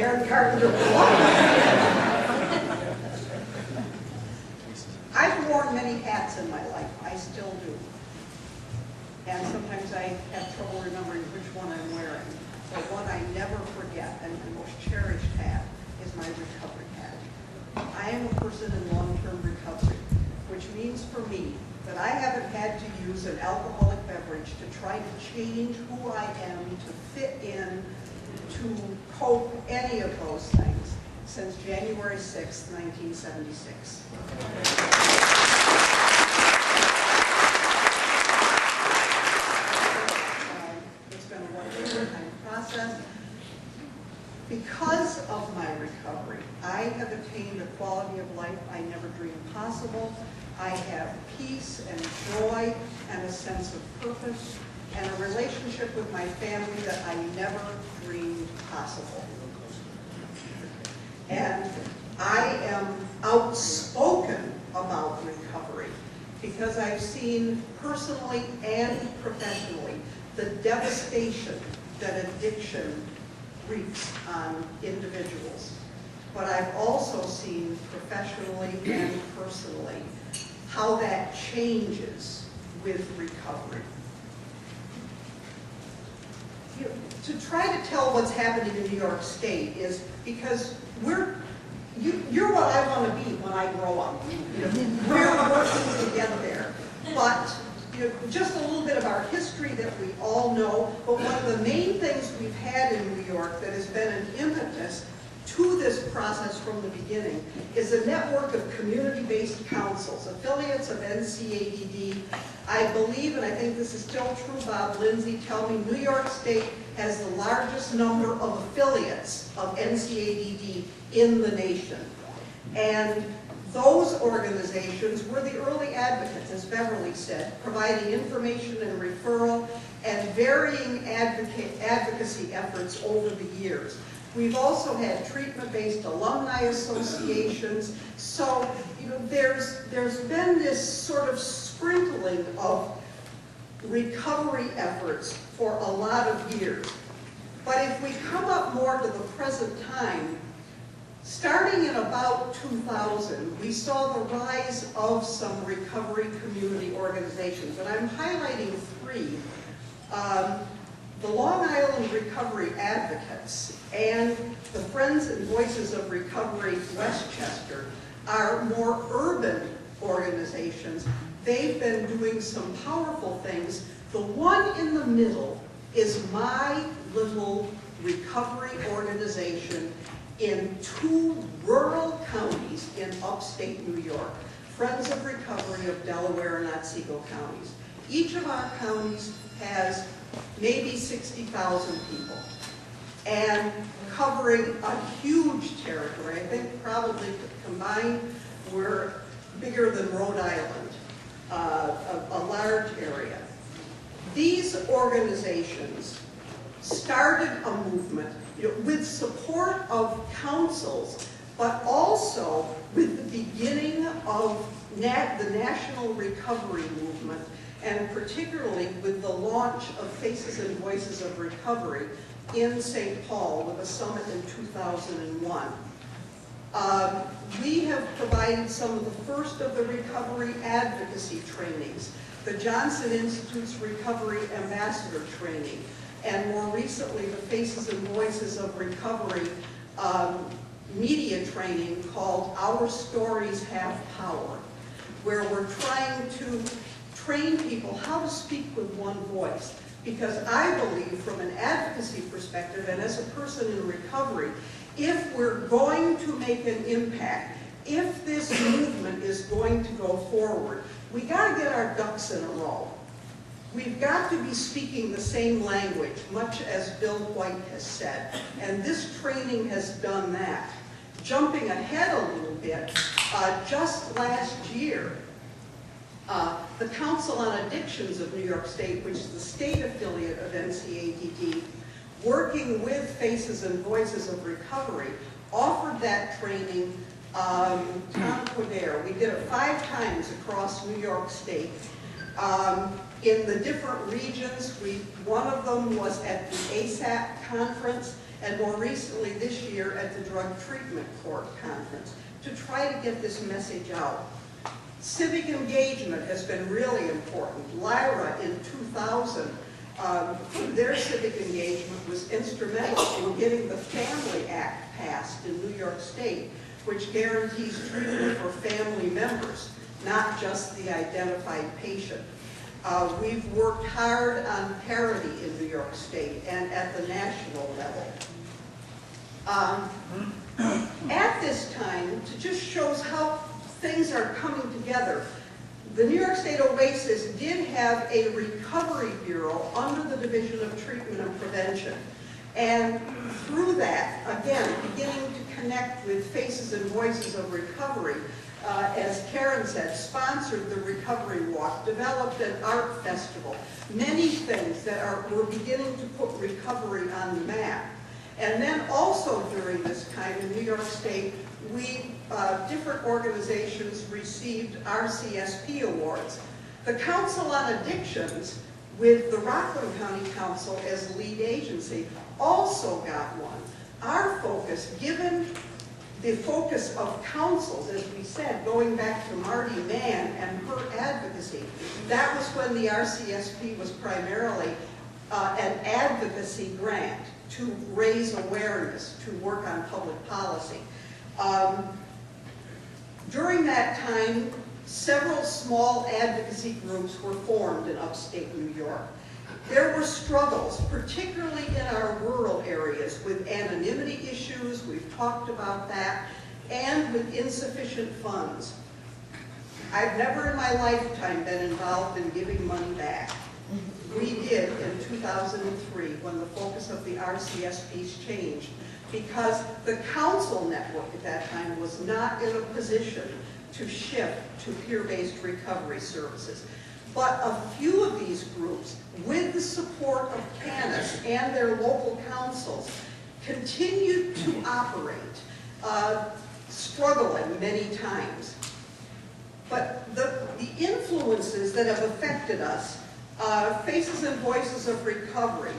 Karen Carpenter. I've worn many hats in my life. I still do. And sometimes I have trouble remembering which one I'm wearing. But one I never forget, and my most cherished hat, is my recovery hat. I am a person in long-term recovery, which means for me that I haven't had to use an alcoholic beverage to try to change who I am, to fit in, to cope, any of those things, since January 6, 1976. It's been a wonderful process. Because of my recovery, I have attained a quality of life I never dreamed possible. I have peace and joy and a sense of purpose and a relationship with my family that I never dreamed possible. And I am outspoken about recovery because I've seen personally and professionally the devastation that addiction wreaks on individuals. But I've also seen professionally and personally how that changes with recovery. To try to tell what's happening in New York State is because you're what I want to be when I grow up. We're working to get there. But just a little bit of our history that we all know, but one of the main things we've had in New York that has been an impetus to this process from the beginning is a network of community-based councils, affiliates of NCADD. I believe, and I think this is still true, Bob Lindsay, tell me New York State has the largest number of affiliates of NCADD in the nation. And those organizations were the early advocates, as Beverly said, providing information and referral and varying advocacy efforts over the years. We've also had treatment-based alumni associations. So, there's been this sort of sprinkling of recovery efforts for a lot of years. But if we come up more to the present time, starting in about 2000, we saw the rise of some recovery community organizations, and I'm highlighting three. The Long Island Recovery Advocates and the Friends and Voices of Recovery Westchester are more urban organizations. They've been doing some powerful things. The one in the middle is my little recovery organization in 2 rural counties in upstate New York, Friends of Recovery of Delaware and Otsego counties. Each of our counties has maybe 60,000 people and covering a huge territory. I think probably combined we're bigger than Rhode Island, a large area. These organizations started a movement with support of councils, but also with the beginning of the National Recovery Movement, and particularly with the launch of Faces and Voices of Recovery in St. Paul with a summit in 2001. We have provided some of the first of the recovery advocacy trainings, the Johnson Institute's Recovery Ambassador Training, and more recently the Faces and Voices of Recovery media training called Our Stories Have Power, where we're trying to train people how to speak with one voice. Because I believe from an advocacy perspective and as a person in recovery, if we're going to make an impact, if this movement is going to go forward, we got to get our ducks in a row. We've got to be speaking the same language, much as Bill White has said. And this training has done that. Jumping ahead a little bit, just last year, the Council on Addictions of New York State, which is the state affiliate of NCADD, working with Faces and Voices of Recovery, offered that training. Tom Quadair, we did it 5 times across New York State. In the different regions, one of them was at the ASAP conference and more recently this year at the Drug Treatment Court Conference, to try to get this message out. Civic engagement has been really important. Lyra in 2000, their civic engagement was instrumental in getting the Family Act passed in New York State, which guarantees treatment for family members, not just the identified patient. We've worked hard on parity in New York State and at the national level. At this time, it just shows how things are coming together. The New York State Oasis did have a recovery bureau under the Division of Treatment and Prevention. And through that, again, beginning to connect with Faces and Voices of Recovery, as Karen said, sponsored the Recovery Walk, developed an art festival, many things that were beginning to put recovery on the map. And then also during this time in New York State, different organizations received RCSP awards. The Council on Addictions, with the Rockland County Council as lead agency, also got one. Our focus, given the focus of councils, as we said, going back to Marty Mann and her advocacy, that was when the RCSP was primarily an advocacy grant to raise awareness, to work on public policy. During that time, several small advocacy groups were formed in upstate New York. There were struggles, particularly in our rural areas, with anonymity issues, we've talked about that, and with insufficient funds. I've never in my lifetime been involved in giving money back. We did in 2003 when the focus of the RCSPs changed, because the council network at that time was not in a position to shift to peer-based recovery services. But a few of these groups, with the support of Canis and their local councils, continued to operate, struggling many times. But the influences that have affected us, Faces and Voices of Recovery,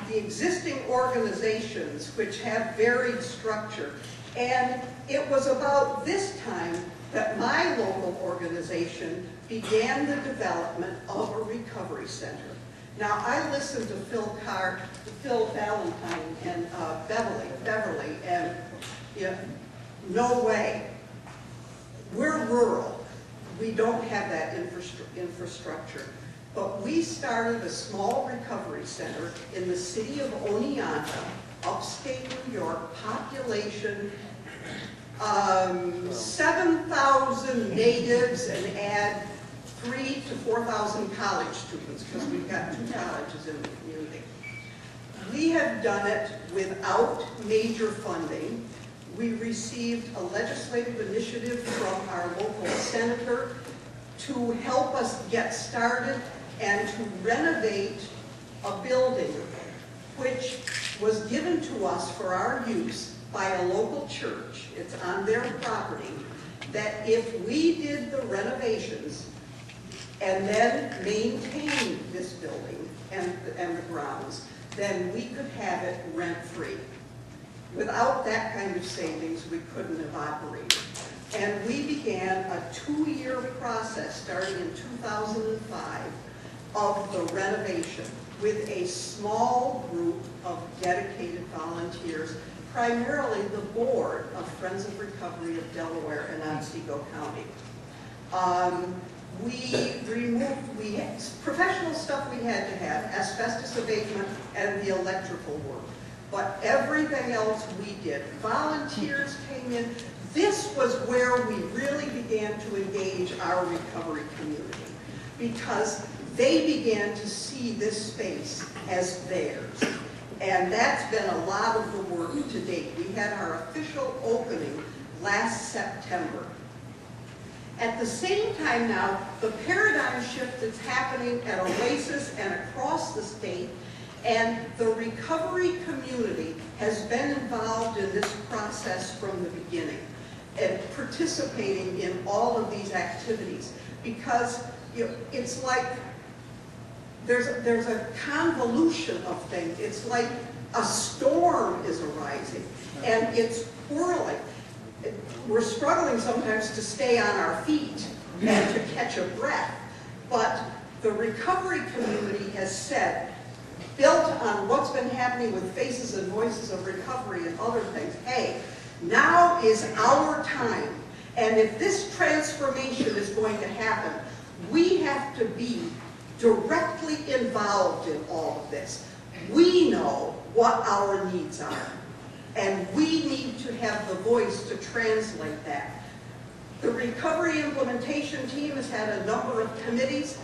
the existing organizations which have varied structure, and it was about this time that my local organization began the development of a recovery center. Now, I listened to Phil Valentine and Beverly, and no way. We're rural. We don't have that infrastructure. But we started a small recovery center in the city of Oneonta, upstate New York, population 7,000 natives, and add 3,000 to 4,000 college students, because we've got 2 colleges in the community. We have done it without major funding. We received a legislative initiative from our local senator to help us get started and to renovate a building which was given to us for our use by a local church. It's on their property, that if we did the renovations and then maintained this building and the grounds, then we could have it rent-free. Without that kind of savings, we couldn't have operated. And we began a 2-year process starting in 2005 of the renovation with a small group of dedicated volunteers, primarily the board of Friends of Recovery of Delaware and Otsego County. We had professional stuff we had to have, asbestos abatement and the electrical work. But everything else we did. Volunteers came in. This was where we really began to engage our recovery community, because they began to see this space as theirs. And that's been a lot of the work to date. We had our official opening last September. At the same time now, the paradigm shift that's happening at Oasis and across the state, and the recovery community has been involved in this process from the beginning and participating in all of these activities, because it's like there's a convolution of things. It's like A storm is arising, and it's whirling. We're struggling sometimes to stay on our feet and to catch a breath, but the recovery community has said, built on what's been happening with Faces and Voices of Recovery and other things, hey, now is our time. And if this transformation is going to happen, we have to be directly involved in all of this. We know what our needs are, and we need to have the voice to translate that. The recovery implementation team has had a number of committees.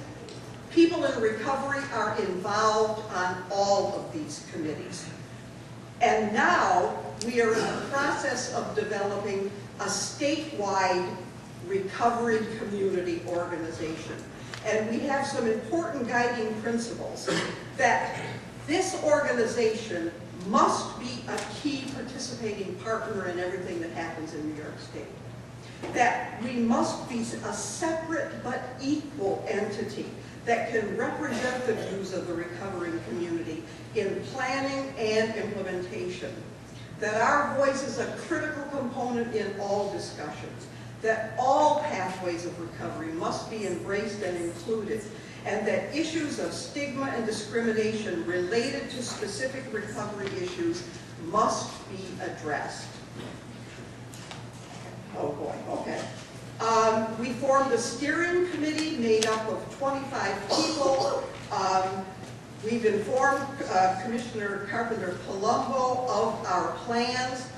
People in recovery are involved on all of these committees. And now we are in the process of developing a statewide recovery community organization. And we have some important guiding principles that this organization must be a key participating partner in everything that happens in New York State. That we must be a separate but equal entity that can represent the views of the recovering community in planning and implementation. That our voice is a critical component in all discussions. That all pathways of recovery must be embraced and included. And that issues of stigma and discrimination related to specific recovery issues must be addressed. Oh boy, okay. We formed a steering committee made up of 25 people. We've informed Commissioner Carpenter-Palumbo of our plans.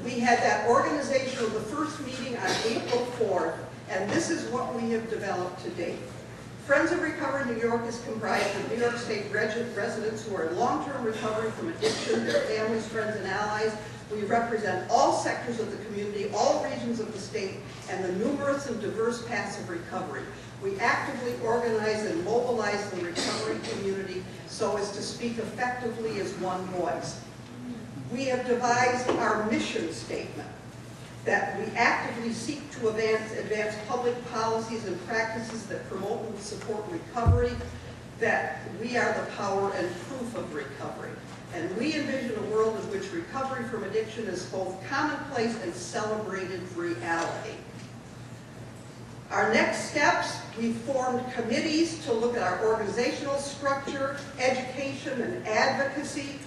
We had that organization of the first meeting on April 4th, and this is what we have developed to date. Friends of Recovery New York is comprised of New York State residents who are in long-term recovery from addiction, their families, friends, and allies. We represent all sectors of the community, all regions of the state, and the numerous and diverse paths of recovery. We actively organize and mobilize the recovery community so as to speak effectively as one voice. We have devised our mission statement, that we actively seek to advance public policies and practices that promote and support recovery, that we are the power and proof of recovery. And we envision a world in which recovery from addiction is both commonplace and celebrated reality. Our next steps, we formed committees to look at our organizational structure, education, and advocacy.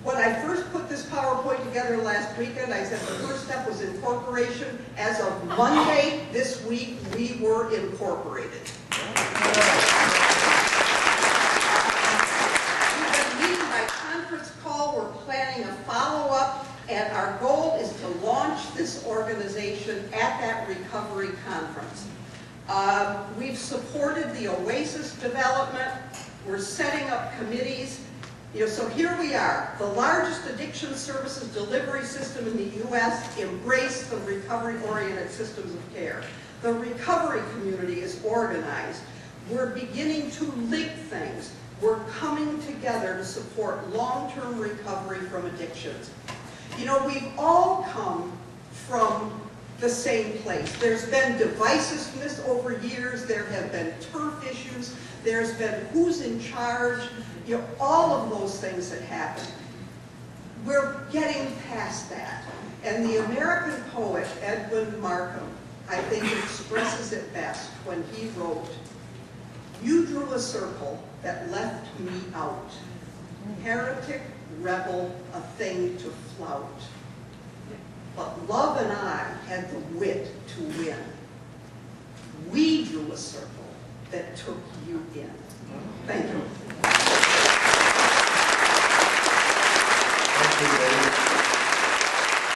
When I first put this PowerPoint together last weekend, I said the first step was incorporation. As of Monday this week, we were incorporated. We've been meeting by conference call. We're planning a follow-up, and our goal is to launch this organization at that recovery conference. We've supported the OASIS development. We're setting up committees. So here we are, the largest addiction services delivery system in the U.S. embrace the recovery-oriented systems of care. The recovery community is organized. We're beginning to link things. We're coming together to support long-term recovery from addictions. We've all come from the same place. There's been divisiveness over years. There have been turf issues. There's been who's in charge. All of those things that happen. We're getting past that. And the American poet, Edwin Markham, I think expresses it best when he wrote, "You drew a circle that left me out. Heretic, rebel, a thing to flout. But love and I had the wit to win. We drew a circle that took you in." Thank you.